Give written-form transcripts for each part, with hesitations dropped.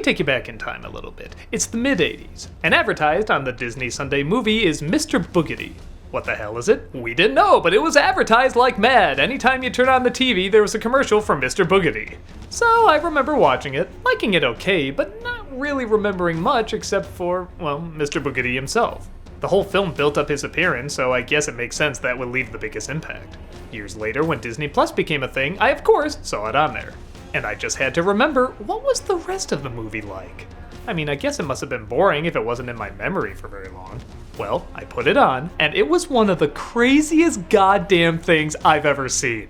take you back in time a little bit. It's the mid-'80s, and advertised on the Disney Sunday movie is Mr. Boogedy. What the hell is it? We didn't know, but it was advertised like mad. Anytime you turn on the TV, there was a commercial for Mr. Boogedy. So I remember watching it, liking it okay, but not really remembering much except for, well, Mr. Boogedy himself. The whole film built up his appearance, so I guess it makes sense that would leave the biggest impact. Years later, when Disney Plus became a thing, I of course saw it on there. And I just had to remember, what was the rest of the movie like? I mean, I guess it must have been boring if it wasn't in my memory for very long. Well, I put it on, and it was one of the craziest goddamn things I've ever seen.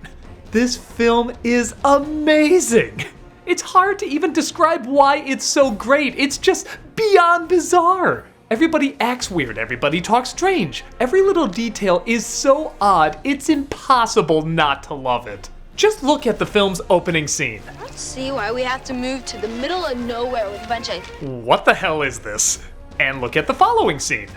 This film is amazing! It's hard to even describe why it's so great. It's just beyond bizarre. Everybody acts weird, everybody talks strange. Every little detail is so odd, it's impossible not to love it. Just look at the film's opening scene. I don't see why we have to move to the middle of nowhere with a bunch of... What the hell is this? And look at the following scene.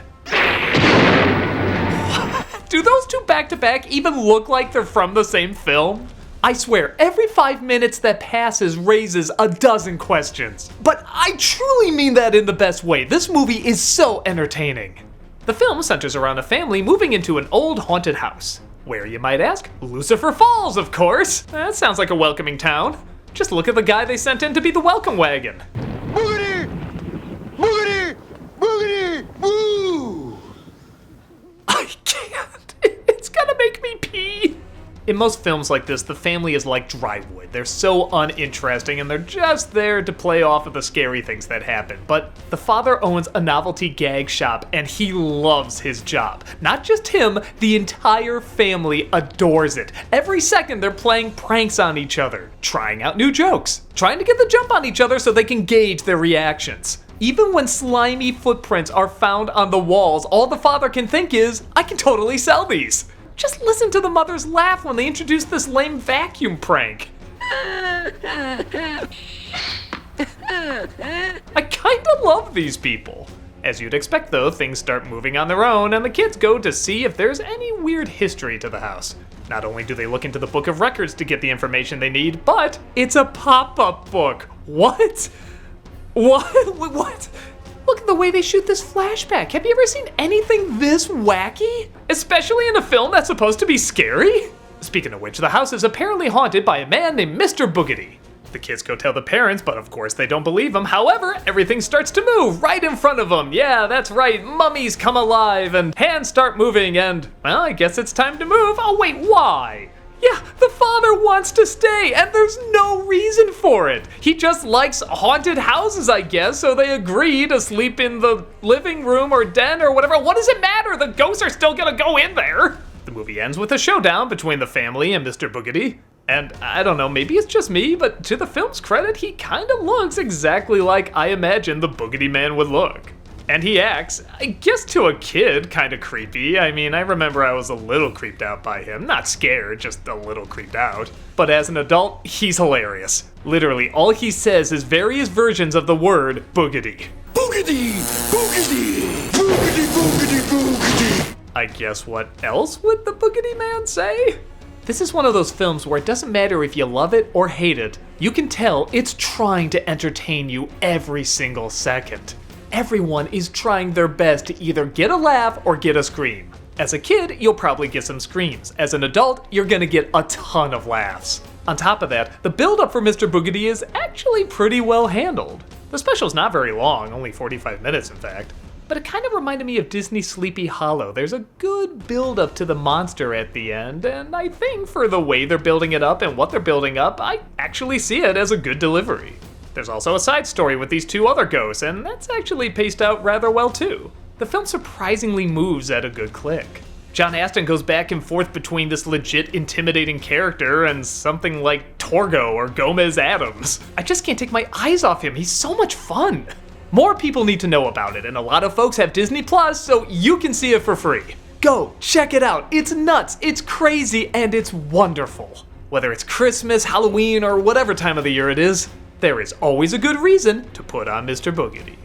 Do those two back-to-back even look like they're from the same film? I swear, every 5 minutes that passes raises a dozen questions. But I truly mean that in the best way. This movie is so entertaining. The film centers around a family moving into an old haunted house. Where, you might ask? Lucifer Falls, of course. That sounds like a welcoming town. Just look at the guy they sent in to be the welcome wagon. Boogedy! Boogedy! Boogedy! Boo! I can't. It's gonna make me pee. In most films like this, the family is like dry wood. They're so uninteresting and they're just there to play off of the scary things that happen. But the father owns a novelty gag shop and he loves his job. Not just him, the entire family adores it. Every second they're playing pranks on each other, trying out new jokes, trying to get the jump on each other so they can gauge their reactions. Even when slimy footprints are found on the walls, all the father can think is, I can totally sell these. Just listen to the mother's laugh when they introduce this lame vacuum prank. I kinda love these people. As you'd expect though, things start moving on their own and the kids go to see if there's any weird history to the house. Not only do they look into the book of records to get the information they need, but it's a pop-up book. What? What? Look at the way they shoot this flashback. Have you ever seen anything this wacky? Especially in a film that's supposed to be scary? Speaking of which, the house is apparently haunted by a man named Mr. Boogedy. The kids go tell the parents, but of course they don't believe them. However, everything starts to move right in front of them. Yeah, that's right, mummies come alive and hands start moving and, well, I guess it's time to move. Oh wait, why? Yeah, the father wants to stay, and there's no reason for it. He just likes haunted houses, I guess, so they agree to sleep in the living room or den or whatever. What does it matter? The ghosts are still gonna go in there. The movie ends with a showdown between the family and Mr. Boogedy. And I don't know, maybe it's just me, but to the film's credit, he kinda looks exactly like I imagined the Boogedy Man would look. And he acts, I guess to a kid, kinda creepy. I mean, I remember I was a little creeped out by him. Not scared, just a little creeped out. But as an adult, he's hilarious. Literally, all he says is various versions of the word boogedy. Boogedy! Boogedy! Boogedy! Boogedy! Boogedy! I guess what else would the Boogedy Man say? This is one of those films where it doesn't matter if you love it or hate it. You can tell it's trying to entertain you every single second. Everyone is trying their best to either get a laugh or get a scream. As a kid, you'll probably get some screams. As an adult, you're gonna get a ton of laughs. On top of that, the build-up for Mr. Boogedy is actually pretty well handled. The special's not very long, only 45 minutes in fact. But it kind of reminded me of Disney's Sleepy Hollow. There's a good build-up to the monster at the end, and I think for the way they're building it up and what they're building up, I actually see it as a good delivery. There's also a side story with these two other ghosts, and that's actually paced out rather well too. The film surprisingly moves at a good click. John Astin goes back and forth between this legit intimidating character and something like Torgo or Gomez Adams. I just can't take my eyes off him, he's so much fun. More people need to know about it, and a lot of folks have Disney Plus, so you can see it for free. Go, check it out, it's nuts, it's crazy, and it's wonderful. Whether it's Christmas, Halloween, or whatever time of the year it is, there is always a good reason to put on Mr. Boogedy.